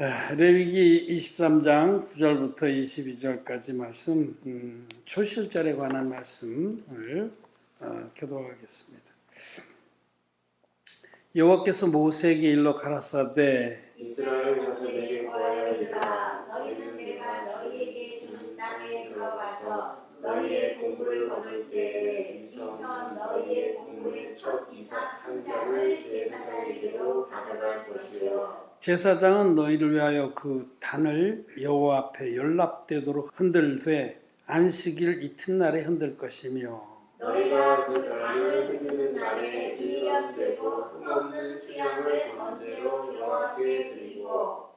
레위기 23장 9절부터 22절까지 말씀, 초실절에 관한 말씀을 교독하겠습니다. 여호와께서 모세에게 일러 가라사대 이스라엘 자손에게 보아여 이르라. 너희는 내가 너희에게 주는 땅에 들어가서 너희의 공물을 거둘 때에 이선 너희의 공물의 첫 이삭 한 장을 제사장에게로 가져갈 것이요. 제사장은 너희를 위하여 그 단을 여호와 앞에 연락되도록 흔들되 안식일 이튿날에 흔들 것이며 너희가 그 단을 흔드는 날에 1년 되고 흠없는 수양을 번제로 여호와께 드리고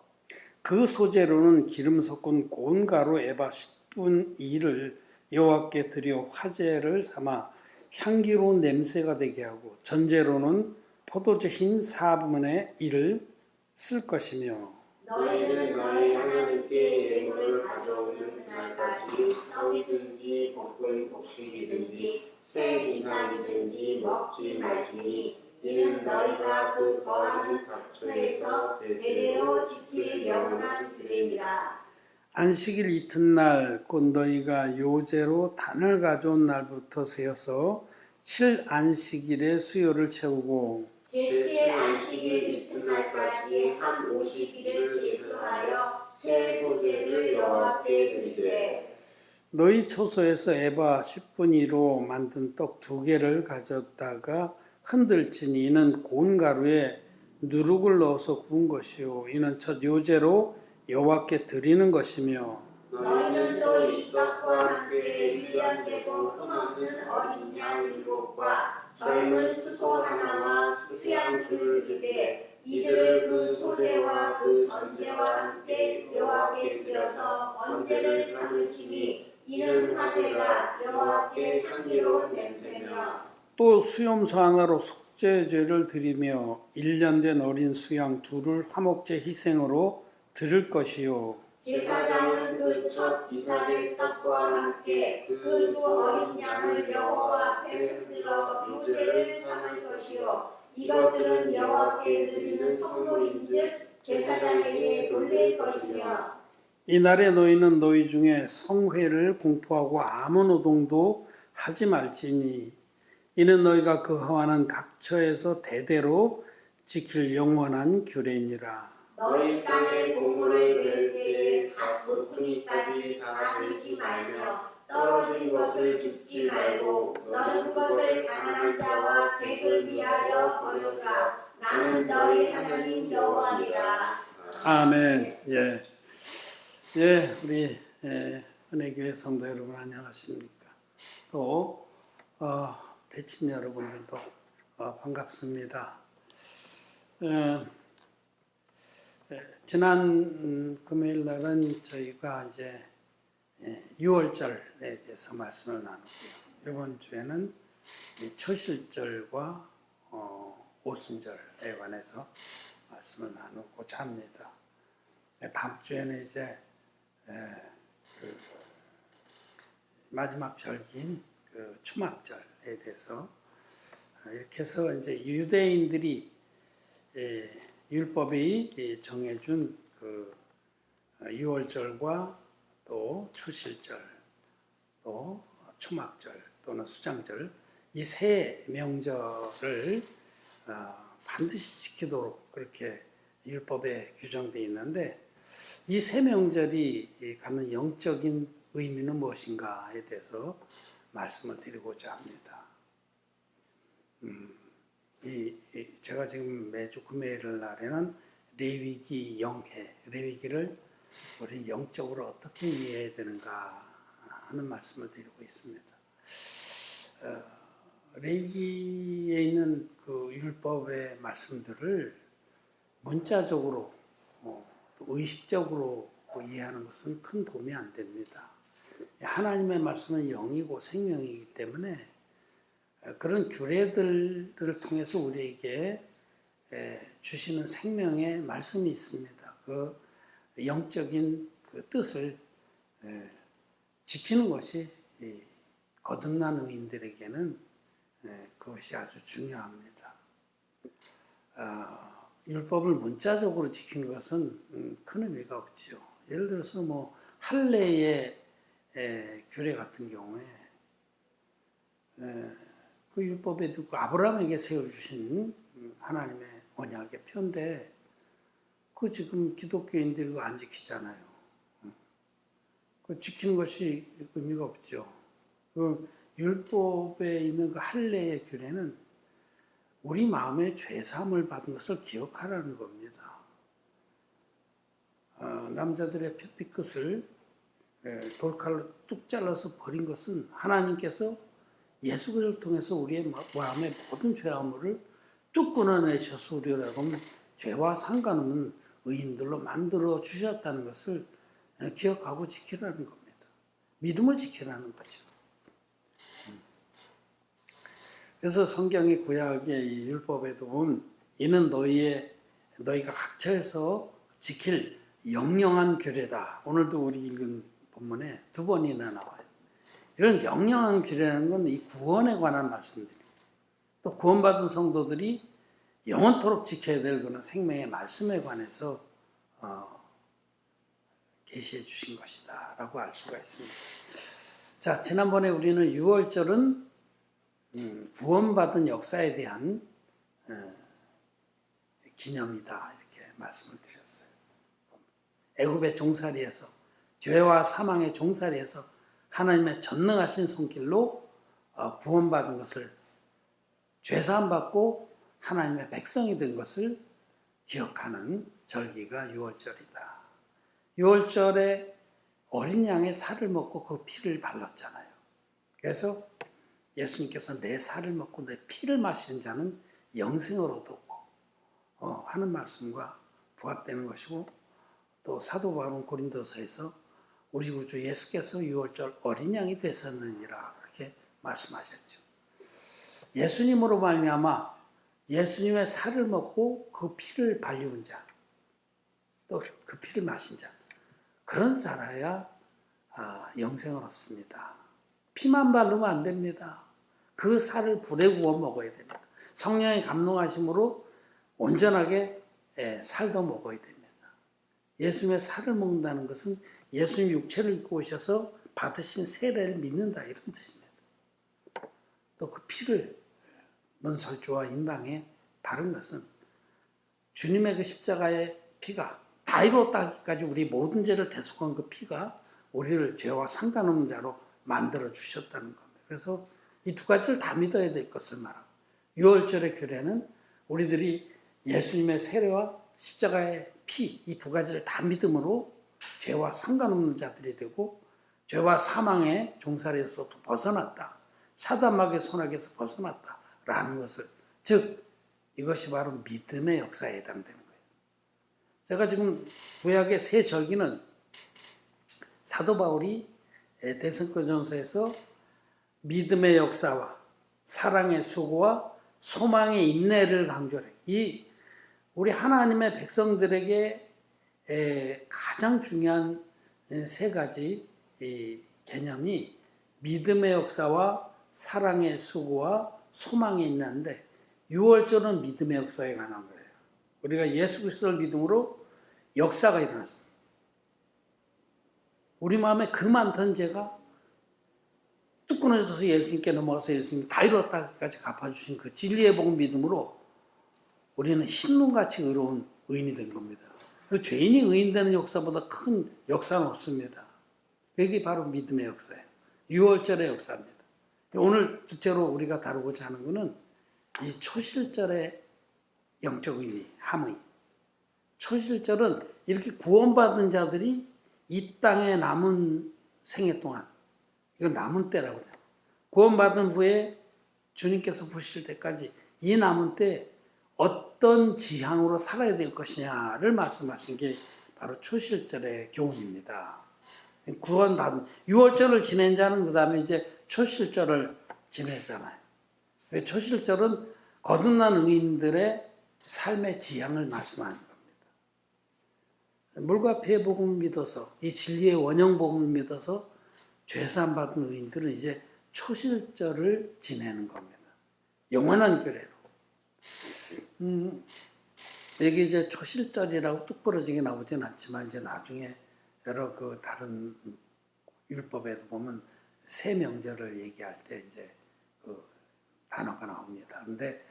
그 소재로는 기름 섞은 고운 가루 에바 10분 2를 여호와께 드려 화제를 삼아 향기로운 냄새가 되게 하고 전제로는 포도주 흰 4분의 1을 쓸 것이며 너희는 너희 하나님께 예물을 가져오는 그날까지 떡이든지 볶은 곡식이든지 새 이삭이든지 먹지 말지니 이는 너희가 그 거하는 각처에서 대대로 지킬 영원한 규례니라. 안식일 이튿날 곧 너희가 요제로 단을 가져온 날부터 세어서 7안식일의 수요를 채우고 제7 안식일 이튿날까지 한 50일을 계수하여 새 소재를 여호와께 드리되 너희 초소에서 에바 10분의 1로 만든 떡 2개를 가져다가 흔들지니 이는 고운 가루에 누룩을 넣어서 구운 것이요 이는 첫 요제로 여호와께 드리는 것이며 너희는 또 이 떡과 함께 1년 되고 흠없는 어린 양 7과 젊은 수소 하나와 수양줄을 주되 이들을 그 소재와 그 전제와 함께 여호와께 드려서 번제를 삼을지니 이는 화제가 여호와께 향기로운 냄새며 또 수염소 하나로 속죄제를 드리며 1년 된 어린 수양 2를 화목제 희생으로 드릴 것이요 제사장은 그 첫 이삭의 떡과 함께 그 두 어린 양을 여호와 앞에 흔들어 요제를 삼을 것이요 이것들은 여호와께 드리는 성물인즉 제사장에게 돌릴 것이며 이날에 너희는 너희 중에 성회를 공포하고 아무 노동도 하지 말지니 이는 너희가 그하와는 각처에서 대대로 지킬 영원한 규례니라. 너희 땅의 공물을 낼 때에 각 모퉁이까지 다 들지 말며 떨어진 것을 줍지 말고 너는 그것을 가난한 자와 객을 위하여 버려라. 나는 너희 하나님 여호와니라. 아멘. 우리 은혜교회 성도 여러분 안녕하십니까? 또 배친 여러분들도 반갑습니다. 지난 금요일 날은 저희가 이제 6월절에 대해서 말씀을 나누고요. 이번 주에는 초실절과 오순절에 관해서 말씀을 나누고자 합니다. 다음 주에는 이제 마지막 절기인 초막절에 대해서 이렇게 해서 이제 유대인들이 율법이 정해준 그 6월절과 또 초실절, 또 초막절 또는 수장절 이 세 명절을 반드시 지키도록 그렇게 율법에 규정되어 있는데 이 세 명절이 갖는 영적인 의미는 무엇인가에 대해서 말씀을 드리고자 합니다. 제가 지금 매주 금요일 날에는 레위기 영해, 레위기를 우리 영적으로 어떻게 이해해야 되는가 하는 말씀을 드리고 있습니다. 레위기에 있는 그 율법의 말씀들을 문자적으로 의식적으로 이해하는 것은 큰 도움이 안 됩니다. 하나님의 말씀은 영이고 생명이기 때문에 그런 규례들을 통해서 우리에게 주시는 생명의 말씀이 있습니다. 그 영적인 그 뜻을 지키는 것이 거듭난 의인들에게는 그것이 아주 중요합니다. 율법을 문자적으로 지키는 것은 큰 의미가 없지요. 예를 들어서 뭐 할례의 규례 같은 경우에 그 율법에도 그 아브라함에게 세워주신 하나님의 언약의 표인데 그 지금 기독교인들이 그거 안 지키잖아요. 그 지키는 것이 의미가 없죠. 그 율법에 있는 그 할례의 규례는 우리 마음에 죄사함을 받은 것을 기억하라는 겁니다. 남자들의 핏빛끝을 돌칼로 뚝 잘라서 버린 것은 하나님께서 예수 그리스도를 통해서 우리의 마음의 모든 죄악물을 뚝 끊어내셔서 우리를 죄와 상관없는 의인들로 만들어 주셨다는 것을 기억하고 지키라는 겁니다. 믿음을 지키라는 거죠. 그래서 성경의 구약의 이 율법에도 보면 이는 너희가 각처에서 지킬 영영한 규례다. 오늘도 우리 읽은 본문에 2번이나 나와요. 이런 영영한 규례라는 건 이 구원에 관한 말씀들이에요. 또 구원받은 성도들이 영원토록 지켜야 될 그런 생명의 말씀에 관해서 계시해 주신 것이다 라고 알 수가 있습니다. 자, 지난번에 우리는 6월절은 구원받은 역사에 대한 기념이다 이렇게 말씀을 드렸어요. 애굽의 종살이에서 죄와 사망의 종살이에서 하나님의 전능하신 손길로 구원받은 것을 죄사함 받고 하나님의 백성이 된 것을 기억하는 절기가 6월절이다. 6월절에 어린 양의 살을 먹고 그 피를 발랐잖아요. 그래서 예수님께서 내 살을 먹고 내 피를 마시는 자는 영생을 얻고 하는 말씀과 부합되는 것이고, 또 사도 바울은 고린도서에서 우리 구주 예수께서 6월절 어린 양이 되셨느니라 그렇게 말씀하셨죠. 예수님으로 말미암아 예수님의 살을 먹고 그 피를 발리운 자, 또 그 피를 마신 자, 그런 자라야 영생을 얻습니다. 피만 바르면 안 됩니다. 그 살을 불에 구워 먹어야 됩니다. 성령의 감동하심으로 온전하게 살도 먹어야 됩니다. 예수님의 살을 먹는다는 것은 예수님 육체를 입고 오셔서 받으신 세례를 믿는다 이런 뜻입니다. 또 그 피를 문설주와 인방에 바른 것은 주님의 그 십자가의 피가 다 이루었다기까지 우리 모든 죄를 대속한 그 피가 우리를 죄와 상관없는 자로 만들어 주셨다는 겁니다. 그래서 이 두 가지를 다 믿어야 될 것을 말하고, 6월절의 규례는 우리들이 예수님의 세례와 십자가의 피, 이 두 가지를 다 믿음으로 죄와 상관없는 자들이 되고 죄와 사망의 종살이에서부터 벗어났다, 사단마귀의 손아귀에서 벗어났다라는 것을, 즉 이것이 바로 믿음의 역사에 해당되는 거예요. 제가 지금 구약의 세 절기는 사도 바울이 데살로니가전서에서 믿음의 역사와 사랑의 수고와 소망의 인내를 강조해. 이 우리 하나님의 백성들에게 가장 중요한 세 가지 개념이 믿음의 역사와 사랑의 수고와 소망의 인내인데, 6월절은 믿음의 역사에 관한 거예요. 우리가 예수 그리스도를 믿음으로 역사가 일어났습니다. 우리 마음에 그 많던 죄가 뚝 끊어져서 예수님께 넘어가서 예수님이 다 이뤘다까지 갚아주신 그 진리의 복 믿음으로 우리는 흰눈같이 의로운 의인이 된 겁니다. 그 죄인이 의인 되는 역사보다 큰 역사는 없습니다. 그게 바로 믿음의 역사예요. 6월절의 역사입니다. 오늘 둘째로 우리가 다루고자 하는 것은 이 초실절의 영적 의미, 함의. 초실절은 이렇게 구원받은 자들이 이 땅에 남은 생애 동안, 이건 남은 때라고 해요. 구원받은 후에 주님께서 보실 때까지 이 남은 때 어떤 지향으로 살아야 될 것이냐를 말씀하신 게 바로 초실절의 교훈입니다. 구원받은 6월절을 지낸 자는 그 다음에 이제 초실절을 지내잖아요. 초실절은 거듭난 의인들의 삶의 지향을 말씀하는 겁니다. 물과 피의 복음을 믿어서, 이 진리의 원형 복음을 믿어서 죄사함 받은 의인들은 이제 초실절을 지내는 겁니다. 영원한 규례로. 여기 이제 초실절이라고 뚝 부러지게 나오진 않지만 이제 나중에 여러 그 다른 율법에도 보면 새 명절을 얘기할 때 이제 그 단어가 나옵니다. 근데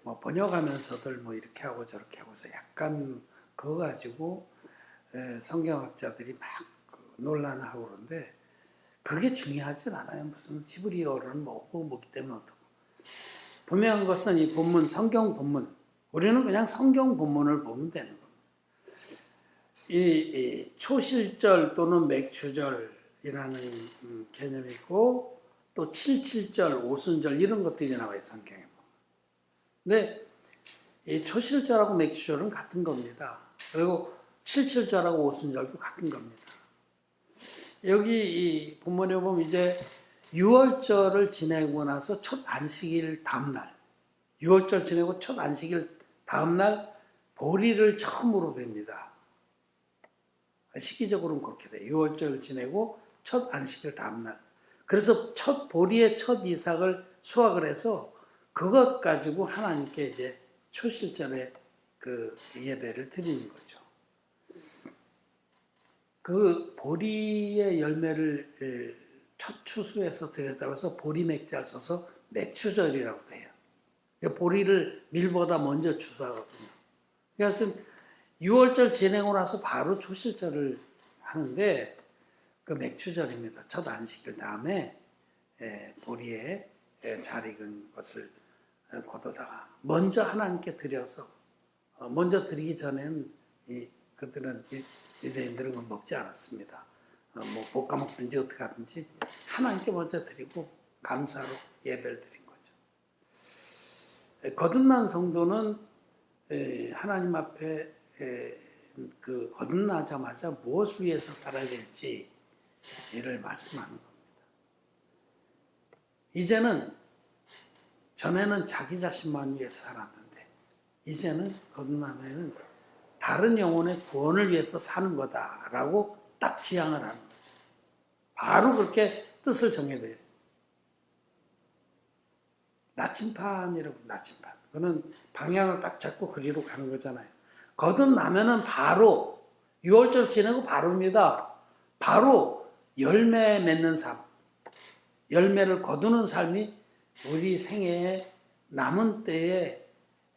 뭐 번역하면서들 뭐 이렇게 하고 저렇게 하고서 약간 그거 가지고 성경학자들이 막 논란하고 그러는데 그게 중요하진 않아요. 무슨 히브리어는 뭐기 때문에 어떻고. 분명한 것은 이 본문, 성경 본문. 우리는 그냥 성경 본문을 보면 되는 겁니다. 이 초실절 또는 맥추절이라는 개념이 있고 또 칠칠절, 오순절 이런 것들이 나와요. 성경에 보면. 근데 이 초실절하고 맥추절은 같은 겁니다. 그리고 칠칠절하고 오순절도 같은 겁니다. 여기 이 본문에 보면 이제 6월절을 지내고 나서 첫 안식일 다음날 6월절 지내고 첫 안식일 다음날 보리를 처음으로 뵙니다. 시기적으로는 그렇게 돼요. 6월절 지내고 첫 안식일 다음날. 그래서 첫 보리의 첫 이삭을 수확을 해서 그것 가지고 하나님께 이제 초실절에 그 예배를 드리는 거죠. 그 보리의 열매를 첫 추수해서 드렸다고 해서 보리 맥자를 써서 맥추절이라고 해요. 보리를 밀보다 먼저 추수하거든요. 하여튼 6월절 지내고 나서 바로 초실절을 하는데 그 맥추절입니다. 첫 안식일 다음에 보리에 잘 익은 것을 거두다가 먼저 하나님께 드려서 먼저 드리기 전에는 그들은 유대인들은 걸 먹지 않았습니다. 뭐 볶아 먹든지 어떻게 하든지 하나님께 먼저 드리고 감사로 예배를 드린 거죠. 거듭난 성도는 하나님 앞에 그 거듭나자마자 무엇을 위해서 살아야 될지 이를 말씀하는 겁니다. 이제는 전에는 자기 자신만 위해서 살았는데 이제는 거듭나면은 다른 영혼의 구원을 위해서 사는 거다라고 딱 지향을 하는 거죠. 바로 그렇게 뜻을 정해야 돼요. 나침판이라고 나침판. 그거는 방향을 딱 잡고 그리로 가는 거잖아요. 거듭나면은 바로 6월절 지내고 바로입니다. 바로 열매 맺는 삶, 열매를 거두는 삶이 우리 생애에 남은 때에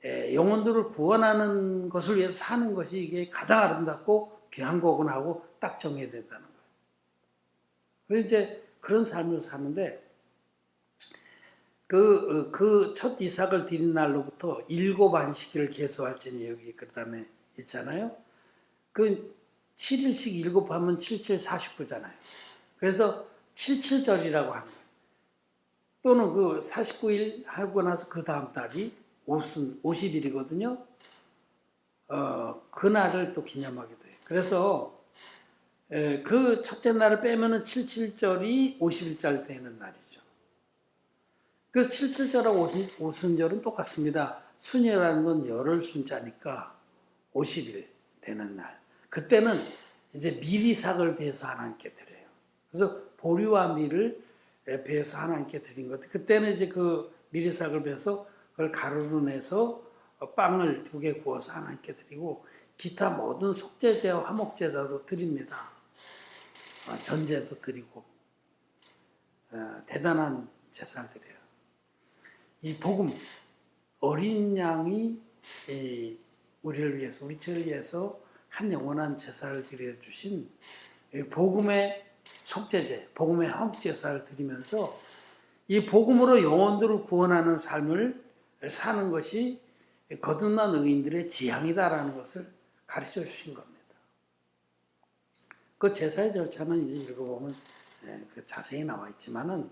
영혼들을 구원하는 것을 위해서 사는 것이 이게 가장 아름답고 귀한 거구나 하고 딱 정해야 된다는 거예요. 그래서 이제 그런 삶을 사는데 그 첫 이삭을 드린 날로부터 7 안식일을 계수할지니 여기 그 다음에 있잖아요. 그 7일씩 7 하면 77, 49잖아요. 그래서 77절이라고 하는 거예요. 또는 그 49일 하고 나서 그 다음 달이 50일이거든요. 그날을 또 기념하게 돼요. 그래서 그 첫째 날을 빼면은 77절이 50일째 되는 날이죠. 그래서 77절하고 오순절은 똑같습니다. 순이라는 건 열흘 순자니까 50일 되는 날. 그때는 이제 미리삭을 베어서 하나님께 드려요. 그래서 보리와 밀을 베어서 하나님께 드린 것. 그때는 이제 그 미리삭을 베어서 그걸 가루로 내서 빵을 2개 구워서 하나님께 드리고 기타 모든 속죄제와 화목제사도 드립니다. 전제도 드리고 대단한 제사를 드려요. 이 복음, 어린 양이 우리를 위해서, 우리 죄를 위해서 한 영원한 제사를 드려주신 복음의 속죄제, 복음의 화목제사를 드리면서 이 복음으로 영혼들을 구원하는 삶을 사는 것이 거듭난 의인들의 지향이다라는 것을 가르쳐 주신 겁니다. 그 제사의 절차는 이제 읽어보면 자세히 나와 있지만은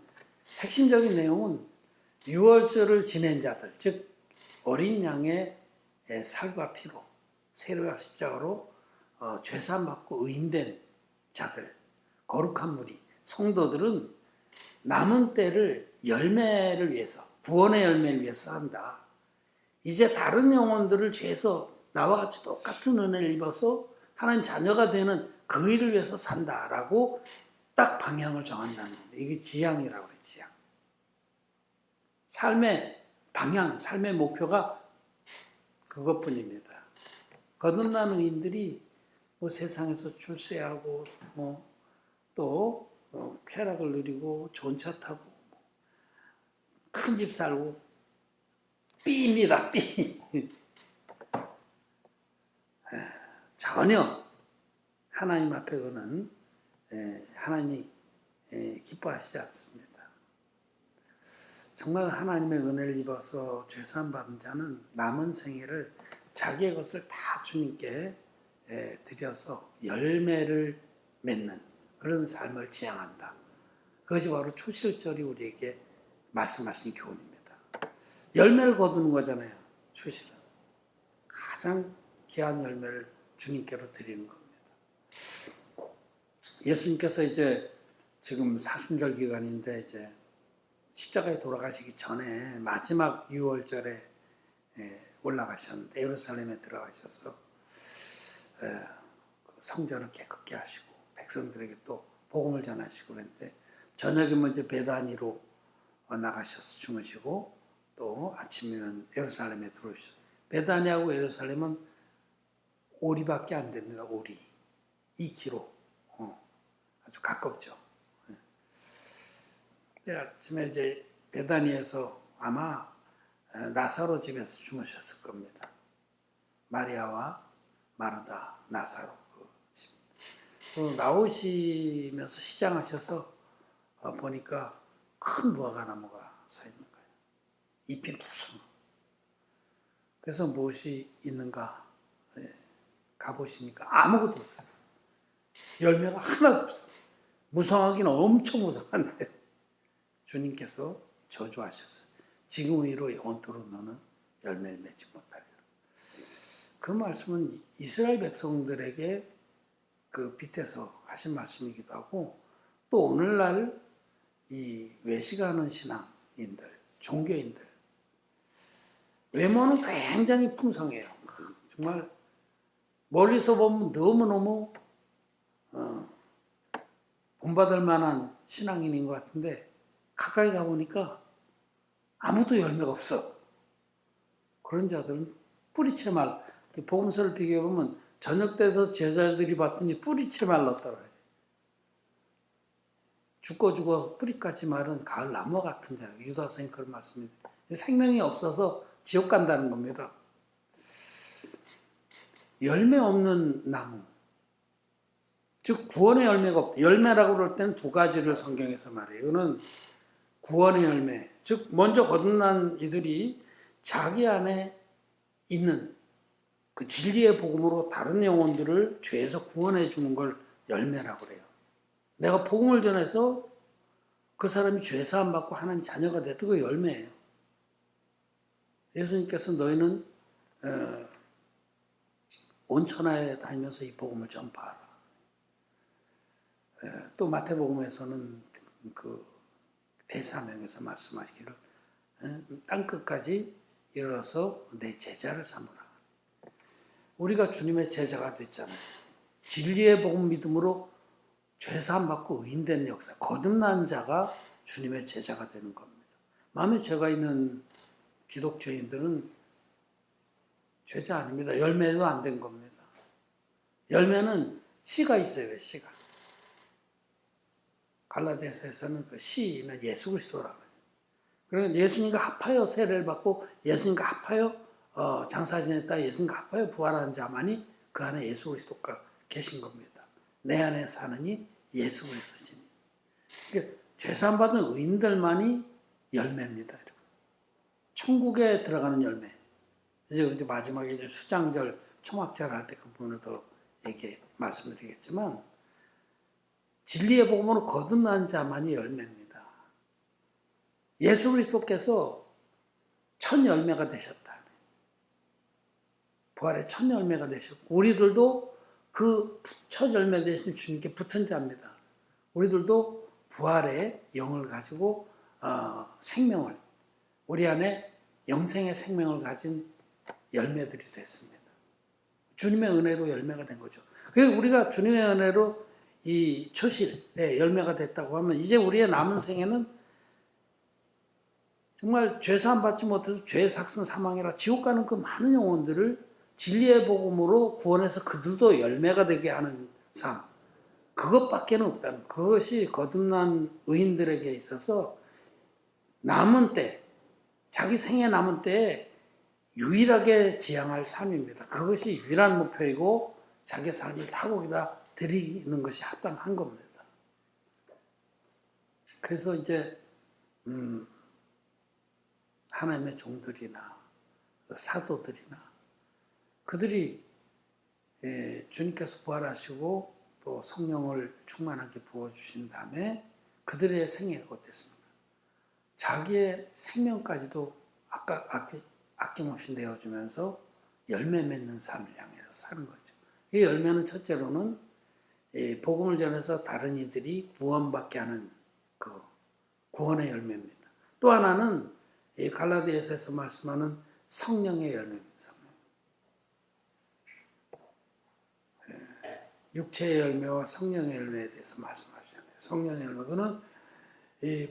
핵심적인 내용은 6월절을 지낸 자들, 즉 어린 양의 살과 피로 세례와 십자가로 죄사함 받고 의인된 자들, 거룩한 무리, 성도들은 남은 때를 열매를 위해서, 구원의 열매를 위해서 한다. 이제 다른 영혼들을 죄에서 나와 같이 똑같은 은혜를 입어서 하나님 자녀가 되는 그 일을 위해서 산다라고 딱 방향을 정한다는 겁니다. 이게 지향이라고 그래요. 지향. 삶의 방향, 삶의 목표가 그것뿐입니다. 거듭난 의인들이 뭐 세상에서 출세하고 또 쾌락을 누리고 좋은 차 타고 큰 집 살고 삐입니다. 삐. 전혀 하나님 앞에 그는 하나님이 기뻐하시지 않습니다. 정말 하나님의 은혜를 입어서 죄사함 받은 자는 남은 생애를 자기의 것을 다 주님께 드려서 열매를 맺는 그런 삶을 지향한다. 그것이 바로 초실절이 우리에게 말씀하신 교훈입니다. 열매를 거두는 거잖아요. 초실은. 가장 귀한 열매를 주님께로 드리는 겁니다. 예수님께서 이제 지금 사순절 기간인데 이제 십자가에 돌아가시기 전에 마지막 유월절에 올라가셨는데 예루살렘에 들어가셔서 성전을 깨끗게 하시고 백성들에게 또 복음을 전하시고 그랬는데 저녁이면 이제 베다니로 나가셔서 주무시고 또 아침이면 예루살렘에 들어오셨어요. 베다니하고 예루살렘은 오리밖에 안 됩니다. 오리 2km 아주 가깝죠. 아침에 이제 베다니에서 아마 나사로 집에서 주무셨을 겁니다. 마리아와 마르다, 나사로 그 집. 나오시면서 시장하셔서 보니까 큰 무화과 나무가 서 있는 거예요. 잎이 무슨. 그래서 무엇이 있는가 가보시니까 아무것도 없어요. 열매가 하나도 없어요. 무성하기는 엄청 무성한데 주님께서 저주하셨어요. 지금의로 영원토록 너는 열매를 맺지 못하리라. 그 말씀은 이스라엘 백성들에게 그 빗대서 하신 말씀이기도 하고 또 오늘날 이 외식하는 신앙인들, 종교인들 외모는 굉장히 풍성해요. 정말 멀리서 보면 너무너무 본받을 만한 신앙인인 것 같은데 가까이 가보니까 아무도 열매가 없어. 그런 자들은 뿌리채 말. 복음서를 비교해보면 저녁 때도 제자들이 봤더니 뿌리채 말랐더라. 죽어 뿌리까지 마른 가을 나무 같은 자. 유다서인 그런 말씀입니다. 생명이 없어서 지옥 간다는 겁니다. 열매 없는 나무. 즉 구원의 열매가 없다. 열매라고 그럴 때는 두 가지를 성경에서 말해요. 이거는 구원의 열매, 즉 먼저 거듭난 이들이 자기 안에 있는 그 진리의 복음으로 다른 영혼들을 죄에서 구원해 주는 걸 열매라고 그래요. 내가 복음을 전해서 그 사람이 죄 사함 받고 하나님 자녀가 됐던 그 열매예요. 예수님께서 너희는 온 천하에 다니면서 이 복음을 전파하라. 또 마태복음에서는 그 대사명에서 말씀하시기를 땅끝까지 이르러서 내 제자를 삼으라. 우리가 주님의 제자가 됐잖아요. 진리의 복음 믿음으로 죄사함 받고 의인된 역사, 거듭난 자가 주님의 제자가 되는 겁니다. 마음에 죄가 있는 기독교인들은 죄자 아닙니다. 열매도 안 된 겁니다. 열매는 씨가 있어요. 씨가. 갈라디아서에서는 그 씨는 예수 그리스도라고 해요. 그러니까 예수님과 합하여 세례를 받고 예수님과 합하여 장사 지냈다 예수님과 합하여 부활한 자만이 그 안에 예수 그리스도가 계신 겁니다. 내 안에 사느니 예수 그리스도시니. 그러니까 죄사함 받은 의인들만이 열매입니다. 천국에 들어가는 열매. 이제 마지막에 이제 수장절, 초막절 할 때 그 부분을 더 말씀드리겠지만 진리의 복음으로 거듭난 자만이 열매입니다. 예수 그리스도께서 첫 열매가 되셨다. 부활의 첫 열매가 되셨고 우리들도 그 첫 열매 되신 주님께 붙은 자입니다. 우리들도 부활의 영을 가지고 생명을 우리 안에 영생의 생명을 가진 열매들이 됐습니다. 주님의 은혜로 열매가 된 거죠. 그래서 우리가 주님의 은혜로 이 초실의 열매가 됐다고 하면 이제 우리의 남은 생에는 정말 죄사함 받지 못해서 죄의 삭슨 사망이라 지옥 가는 그 많은 영혼들을 진리의 복음으로 구원해서 그들도 열매가 되게 하는 삶. 그것밖에는 없다는, 그것이 거듭난 의인들에게 있어서 남은 때, 자기 생에 남은 때에 유일하게 지향할 삶입니다. 그것이 유일한 목표이고 자기 삶을 다 거기다 드리는 것이 합당한 겁니다. 그래서 이제 하나님의 종들이나 사도들이나 그들이 주님께서 부활하시고 또 성령을 충만하게 부어주신 다음에 그들의 생애가 어땠습니까? 자기의 생명까지도 아낌없이 내어주면서 열매 맺는 삶을 향해서 사는 거죠. 이 열매는 첫째로는 복음을 전해서 다른 이들이 구원받게 하는 그 구원의 열매입니다. 또 하나는 갈라디아서에서 말씀하는 성령의 열매입니다. 육체의 열매와 성령의 열매에 대해서 말씀하시잖아요. 성령의 열매, 그는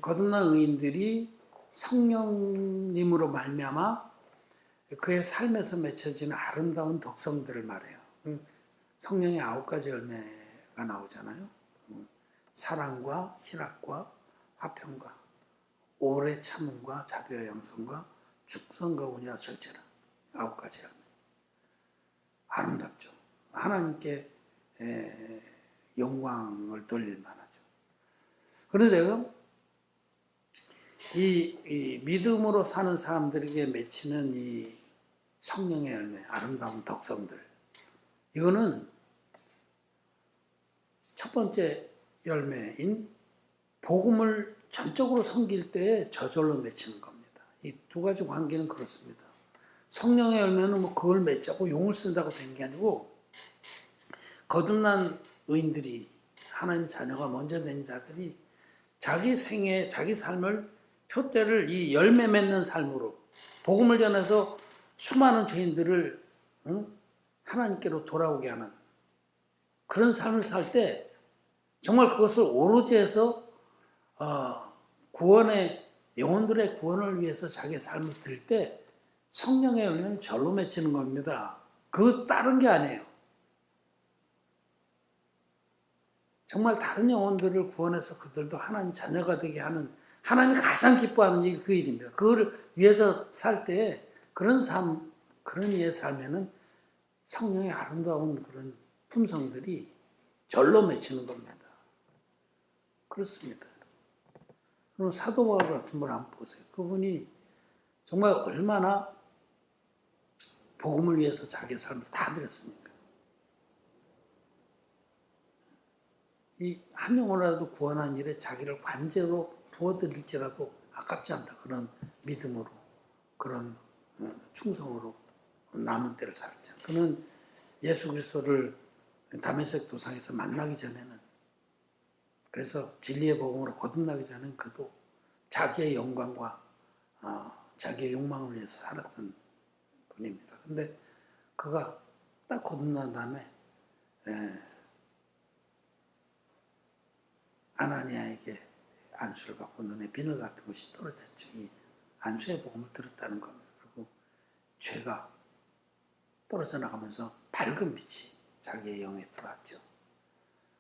거듭난 의인들이 성령님으로 말미암아 그의 삶에서 맺혀지는 아름다운 덕성들을 말해요. 성령의 9가지 열매가 나오잖아요. 사랑과 희락과 화평과 오래 참음과 자비와 양선과 축성과 온유와 절제라. 9가지 열매. 아름답죠. 하나님께 영광을 돌릴 만하죠. 그런데 이 믿음으로 사는 사람들에게 맺히는 이 성령의 열매, 아름다운 덕성들, 이거는 첫 번째 열매인 복음을 전적으로 섬길 때에 저절로 맺히는 겁니다. 이 두 가지 관계는 그렇습니다. 성령의 열매는 뭐 그걸 맺자고 용을 쓴다고 되는 게 아니고, 거듭난 의인들이, 하나님 자녀가 먼저 된 자들이 자기 생애, 자기 삶을 표대를 이 열매 맺는 삶으로 복음을 전해서 수많은 죄인들을 하나님께로 돌아오게 하는 그런 삶을 살 때 정말 그것을 오로지 해서 영혼들의 구원을 위해서 자기의 삶을 드릴 때 성령의 열매는 절로 맺히는 겁니다. 그 다른 게 아니에요. 정말 다른 영혼들을 구원해서 그들도 하나님 자녀가 되게 하는, 하나님이 가장 기뻐하는 일이 그 일입니다. 그걸 위해서 살 때 그런 삶, 그런 이의 삶에는 성령의 아름다운 그런 품성들이 절로 맺히는 겁니다. 그렇습니다. 그럼 사도 바울 같은 분 한번 보세요. 그분이 정말 얼마나 복음을 위해서 자기의 삶을 다 드렸습니까? 이 한 영혼이라도 구원한 일에 자기를 관제로 부어드릴지라도 아깝지 않다. 그런 믿음으로, 그런 충성으로 남은 때를 살았죠. 그는 예수 그리스도를 다메섹 도상에서 만나기 전에는, 그래서 진리의 복음으로 거듭나기 전에는 그도 자기의 영광과 자기의 욕망을 위해서 살았던 분입니다. 근데 그가 딱 거듭난 다음에 아나니아에게 안수를 받고 눈에 비늘 같은 것이 떨어졌죠. 이 안수의 복음을 들었다는 겁니다. 그리고 죄가 떨어져 나가면서 밝은 빛이 자기의 영에 들어왔죠.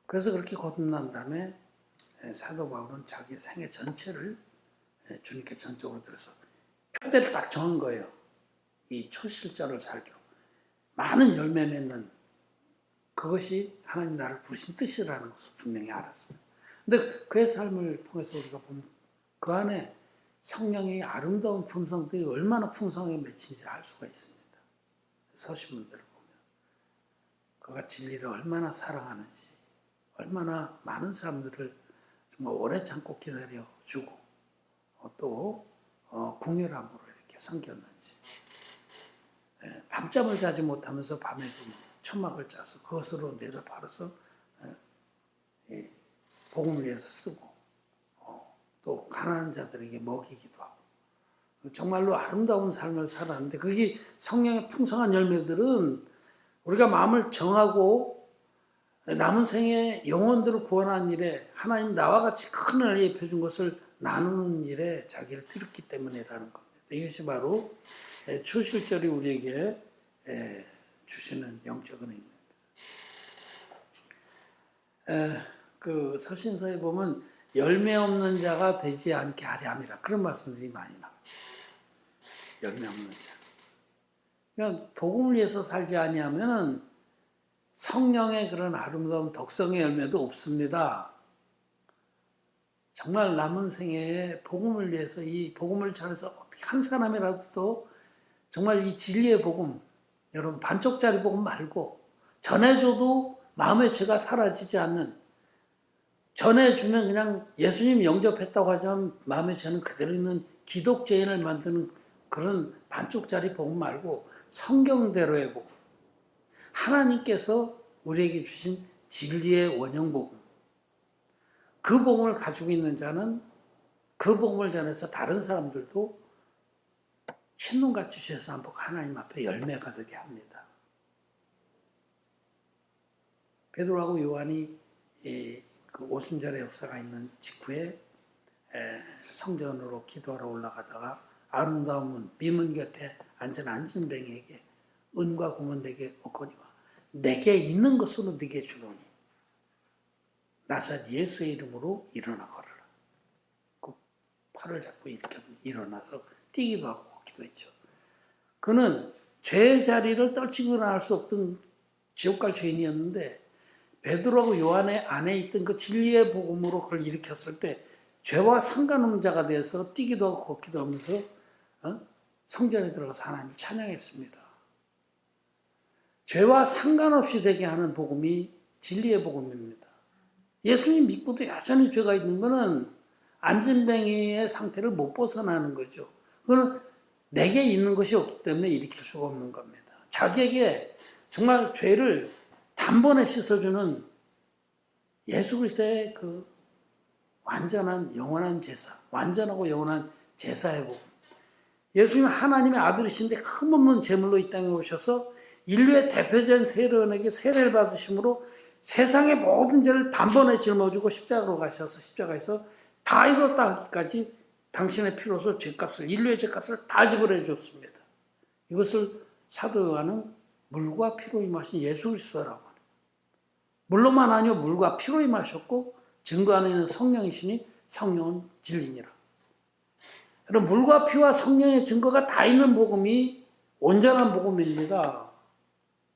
그래서 그렇게 거듭난 다음에 사도 바울은 자기의 생애 전체를 주님께 전적으로 들어서 표대를 딱 정한 거예요. 이 초실절을 살기로. 많은 열매 맺는 그것이 하나님 나를 부르신 뜻이라는 것을 분명히 알았습니다. 근데 그의 삶을 통해서 우리가 보면 그 안에 성령의 아름다운 품성들이 얼마나 풍성하게 맺힌지 알 수가 있습니다. 서신문들을 보면 그가 진리를 얼마나 사랑하는지, 얼마나 많은 사람들을 정말 오래 참고 기다려주고 또 궁혈함으로 이렇게 섬겼는지, 밤잠을 자지 못하면서 밤에도 천막을 짜서 그것으로 내다 팔아서 복음을 위해서 쓰고 또 가난한 자들에게 먹이기도 하고 정말로 아름다운 삶을 살았는데, 그게 성령의 풍성한 열매들은 우리가 마음을 정하고 남은 생에 영혼들을 구원하는 일에 하나님 나와 같이 큰 은혜 입혀준 것을 나누는 일에 자기를 들였기 때문이라는 겁니다. 이것이 바로 초실절이 우리에게 주시는 영적 은혜입니다. 그 서신서에 보면 열매 없는 자가 되지 않게 하려 함이라 그런 말씀들이 많이 나와요. 열매 없는 자. 그러니까 복음을 위해서 살지 아니하면은 성령의 그런 아름다운 덕성의 열매도 없습니다. 정말 남은 생애에 복음을 위해서 이 복음을 전해서 어떻게 한 사람이라도 정말 이 진리의 복음, 여러분 반쪽짜리 복음 말고 전해줘도 마음의 죄가 사라지지 않는, 전해주면 그냥 예수님 영접했다고 하지만 마음의 죄는 그대로 있는 기독죄인을 만드는 그런 반쪽짜리 복음 말고 성경대로의 복음, 하나님께서 우리에게 주신 진리의 원형 복음, 그 복음을 가지고 있는 자는 그 복음을 전해서 다른 사람들도 흰눈같이 죄에서 안 보고 하나님 앞에 열매가 되게 합니다. 베드로하고 요한이 그 오순절의 역사가 있는 직후에 성전으로 기도하러 올라가다가 아름다운 문, 미문 곁에 앉은 안진뱅이에게 은과 금은 내게 없거니와 내게 있는 것으로 네게 주노니 나사 예수의 이름으로 일어나 걸어라. 그 팔을 잡고 이렇게 일어나서 뛰기도 하고 걷기도 했죠. 그는 죄의 자리를 떨치고 일어날 수 없던 지옥 갈 죄인이었는데 베드로하고 요한의 안에 있던 그 진리의 복음으로 그걸 일으켰을 때 죄와 상관없는 자가 되어서 뛰기도 하고 걷기도 하면서 성전에 들어가서 하나님을 찬양했습니다. 죄와 상관없이 되게 하는 복음이 진리의 복음입니다. 예수님 믿고도 여전히 죄가 있는 것은 안진뱅이의 상태를 못 벗어나는 거죠. 그거는 내게 있는 것이 없기 때문에 일으킬 수가 없는 겁니다. 자기에게 정말 죄를 단번에 씻어주는 예수 그리스도의 그 완전한 영원한 제사, 완전하고 영원한 제사의 복음. 예수님은 하나님의 아들이신데 흠없는 제물로 이 땅에 오셔서 인류의 대표적인 세례원에게 세례를 받으심으로 세상의 모든 죄를 단번에 짊어지고 십자가로 가셔서 십자가에서 다 이뤘다 하기까지 당신의 피로서 죄값을, 인류의 죄값을 다 지불해 줬습니다. 이것을 사도 요한은 물과 피로 임하신 예수 그리스도라고 합니다. 물로만 아니요 물과 피로 임하셨고 증거 안에 있는 성령이시니 성령은 진리니라. 여러분 물과 피와 성령의 증거가 다 있는 복음이 온전한 복음입니다.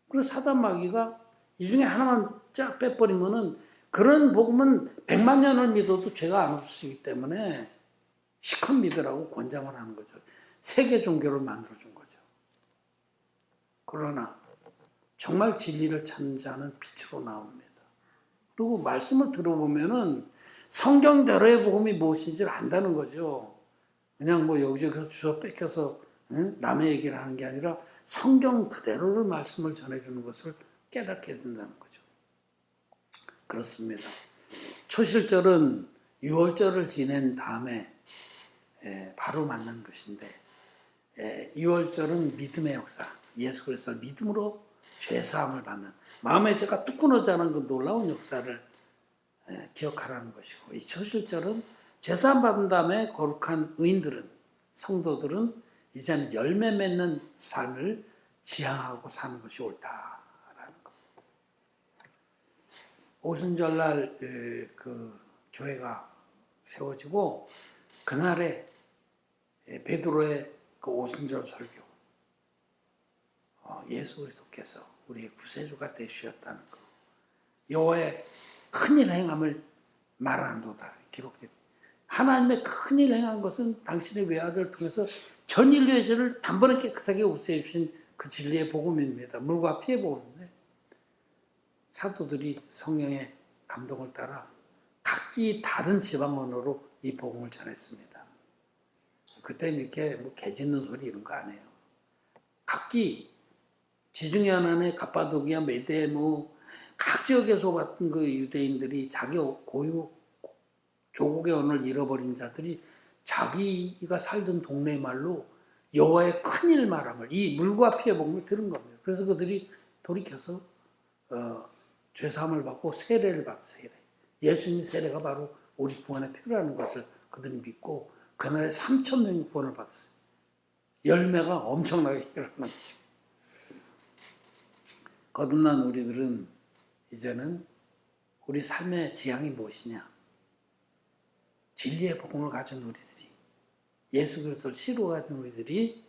그래서 사단 마귀가 이 중에 하나만 쫙 빼버리면은 그런 복음은 100만 년을 믿어도 죄가 안 없으시기 때문에 시컷 믿으라고 권장을 하는 거죠. 세계 종교를 만들어준 거죠. 그러나 정말 진리를 찾는 자는 빛으로 나옵니다. 그리고 말씀을 들어보면은 성경대로의 복음이 무엇인지를 안다는 거죠. 그냥 뭐 여기저기서 주워 뺏겨서 남의 얘기를 하는 게 아니라 성경 그대로를 말씀을 전해주는 것을 깨닫게 된다는 거죠. 그렇습니다. 초실절은 6월절을 지낸 다음에 바로 맞는 것인데 6월절은 믿음의 역사, 예수 그리스도를 믿음으로 죄사함을 받는 마음의 죄가 뚝 끊어지는 그 놀라운 역사를 기억하라는 것이고, 이 초실절은 죄사함 받은 다음에 거룩한 의인들은, 성도들은 이제는 열매 맺는 삶을 지향하고 사는 것이 옳다라는 것. 오순절날 그 교회가 세워지고 그날에 베드로의 그 오순절 설교, 예수 그리스도께서 우리의 구세주가 되시었다는 것, 여호와의 큰일 행함을 말하는도다 기록돼. 하나님의 큰일 행한 것은 당신의 외아들을 통해서 전 인류의 죄를 단번에 깨끗하게 없애 주신 그 진리의 복음입니다. 물과 피의 복음인데 사도들이 성령의 감동을 따라 각기 다른 지방 언어로 이 복음을 전했습니다. 그때는 이렇게 뭐 개 짖는 소리 이런 거 안 해요. 각기 지중해 하나의 갑바도기아, 메데 각 지역에서 왔던 그 유대인들이 자기 고유 조국의 언어를 잃어버린 자들이 자기가 살던 동네 말로 여호와의 큰일 말함을, 이 물과 피의 복음을 들은 겁니다. 그래서 그들이 돌이켜서 죄사함을 받고 세례를 받은 세례. 예수님 세례가 바로 우리 구원에 필요한 것을 그들이 믿고 그날에 3천 명이 구원을 받았어요. 열매가 엄청나게 일어나는 거죠. 거듭난 우리들은 이제는 우리 삶의 지향이 무엇이냐? 진리의 복음을 가진 우리들이, 예수 그리스도를 시로 가진 우리들이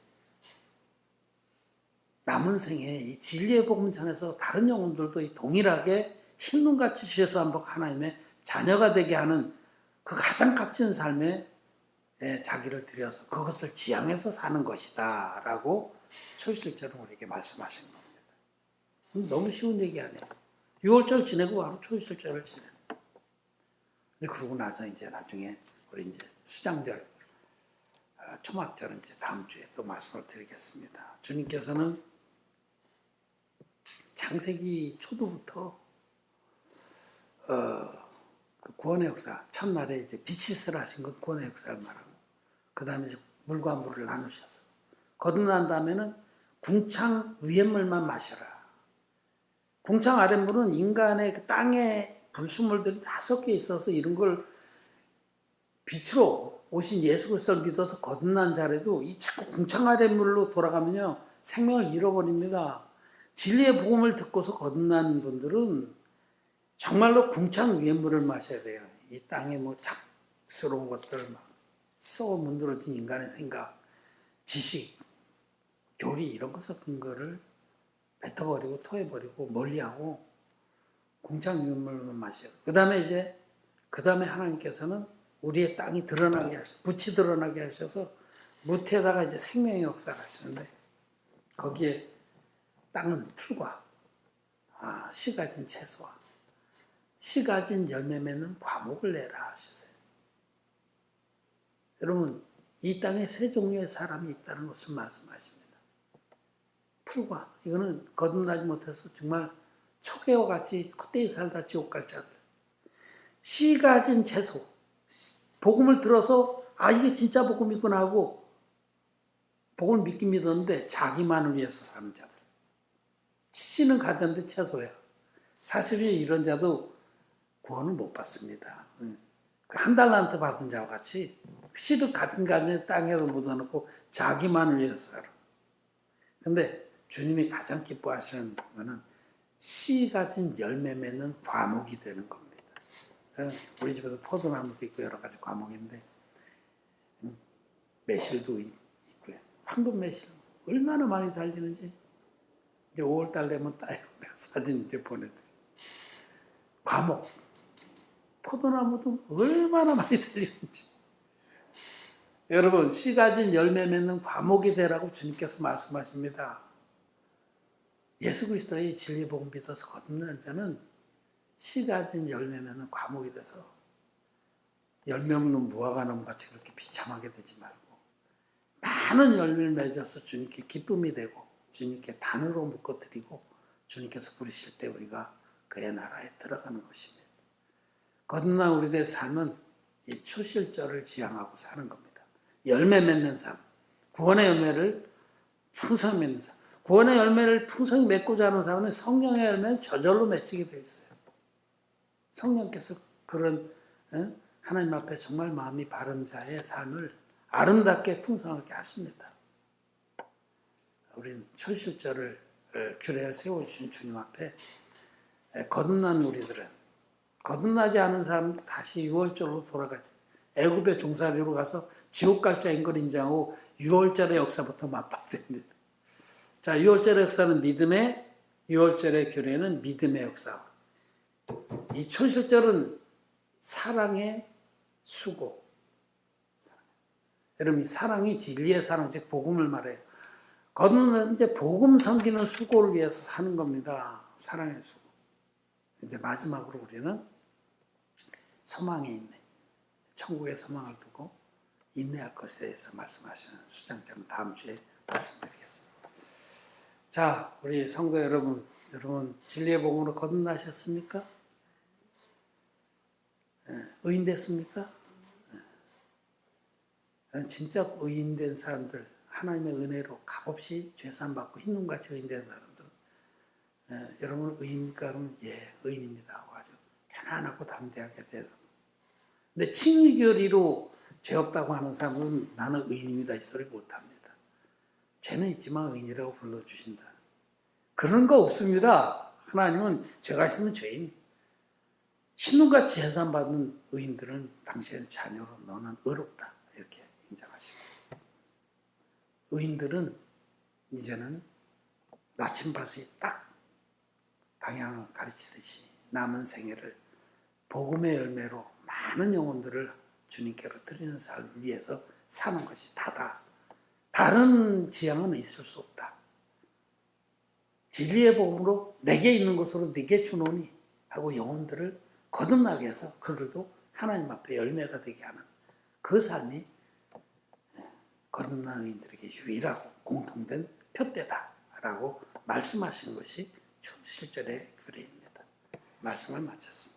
남은 생에 이 진리의 복음 전해서 다른 영혼들도 이 동일하게 흰눈같이 주셔서 한번 하나님의 자녀가 되게 하는 그 가장 값진 삶에 자기를 들여서 그것을 지향해서 사는 것이다 라고 초실절은 우리에게 말씀하신 겁니다. 너무 쉬운 얘기 아니에요. 6월절 지내고 바로 초실절을 지내요. 근데 그러고 나서 이제 나중에 우리 이제 수장절, 초막절은 이제 다음 주에 또 말씀을 드리겠습니다. 주님께서는 창세기 초도부터 그 구원의 역사, 첫날에 이제 빛이스라 하신 건 구원의 역사를 말하고, 그 다음에 이제 물과 물을 나누셔서, 거듭난 다음에는 궁창 위의 물만 마셔라. 궁창 아래 물은 인간의 그 땅에 불순물들이 다 섞여 있어서 이런 걸 빛으로 오신 예수 그리스도를 믿어서 거듭난 자라도 이 자꾸 궁창 아래 물로 돌아가면요 생명을 잃어버립니다. 진리의 복음을 듣고서 거듭난 분들은 정말로 궁창 위의 물을 마셔야 돼요. 이 땅에 뭐 잡스러운 것들 막 썩어 문드러진 인간의 생각, 지식, 교리 이런 거 섞은 거를 뱉어버리고 토해버리고 멀리하고 궁창 위의 물만 마셔요. 그 다음에 하나님께서는 우리의 땅이 드러나게 하셔서, 빛이 드러나게 하셔서 무태에다가 이제 생명의 역사를 하시는데, 거기에 땅은 풀과 씨 가진 채소와 씨 가진 열매 맺는 과목을 내라 하셨어요. 여러분, 이 땅에 세 종류의 사람이 있다는 것을 말씀하십니다. 풀과, 이거는 거듭나지 못해서 정말 초계와 같이 헛되이 살다 지옥 갈 자들. 씨 가진 채소, 복음을 들어서 이게 진짜 복음이구나 하고 복음을 믿긴 믿었는데 자기만을 위해서 사는 자들. 씨는 가졌는데 채소야. 사실은 이런 자도 구원을 못 받습니다. 한 달란트 받은 자와 같이 씨를 가진 땅에 묻어놓고 자기만을 위해서 살아. 근데 주님이 가장 기뻐하시는 거는 씨 가진 열매 맺는 과목이 되는 겁니다. 우리 집에도 포도나무도 있고 여러 가지 과목인데 매실도 있고요. 황금 매실 얼마나 많이 달리는지 이제 5월달 되면 따요. 내가 사진 이제 보내드려요. 과목 포도나무도 얼마나 많이 달리는지. 여러분, 씨 가진 열매 맺는 과목이 되라고 주님께서 말씀하십니다. 예수 그리스도의 진리 복음 믿어서 거듭난 자는 씨 가진 열매 맺는 과목이 돼서 열매 없는 무화과나무 같이 그렇게 비참하게 되지 말고 많은 열매를 맺어서 주님께 기쁨이 되고 주님께 단으로 묶어드리고 주님께서 부르실 때 우리가 그의 나라에 들어가는 것입니다. 거듭난 우리들의 삶은 이 초실절을 지향하고 사는 겁니다. 열매 맺는 삶, 구원의 열매를 풍성히 맺는 삶. 구원의 열매를 풍성히 맺고자 하는 사람은 성령의 열매는 저절로 맺히게 되어 있어요. 성령께서 그런 하나님 앞에 정말 마음이 바른 자의 삶을 아름답게 풍성하게 하십니다. 우리는 초실절을 규례를 세워주신 주님 앞에 거듭난 우리들은, 거듭나지 않은 사람은 다시 6월절로 돌아가죠. 애굽의 종살이로 가서 지옥 갈 자인 걸 인정하고 6월절의 역사부터 맛봐야 됩니다. 자, 6월절의 역사는 믿음의, 6월절의 규례는 믿음의 역사. 이 초실절은 사랑의 수고. 여러분, 이 사랑이 진리의 사랑, 즉 복음을 말해요. 거듭난 이제 복음 섬기는 수고를 위해서 사는 겁니다. 사랑의 수고. 이제 마지막으로 우리는 소망의 인내, 천국의 소망을 두고 인내할 것에 대해서 말씀하시는 수장장은 다음 주에 말씀드리겠습니다. 자, 우리 성도 여러분 진리의 복음으로 거듭나셨습니까? 의인 됐습니까? 진짜 의인된 사람들, 하나님의 은혜로 값없이 죄사함받고 흰눈같이 의인된 사람들, 여러분 의인입니까? 그러면 예, 의인입니다 하고 아주 편안하고 담대하게 되는. 근데 칭의교리로 죄 없다고 하는 사람은 나는 의인입니다 이 소리 못합니다. 죄는 있지만 의인이라고 불러주신다. 그런 거 없습니다. 하나님은 죄가 있으면 죄인. 신혼같이 해산받은 의인들은 당신의 자녀로 너는 의롭다 이렇게 인정하시고, 의인들은 이제는 나침반이 딱 방향을 가르치듯이 남은 생애를 복음의 열매로 많은 영혼들을 주님께로 드리는 삶을 위해서 사는 것이 다다. 다른 지향은 있을 수 없다. 진리의 복음으로 내게 있는 것으로 네게 주노니 하고 영혼들을 거듭나게 해서 그들도 하나님 앞에 열매가 되게 하는 그 삶이 거듭난 의인들에게 유일하고 공통된 표대다라고 말씀하시는 것이 실절의 규례입니다. 말씀을 마쳤습니다.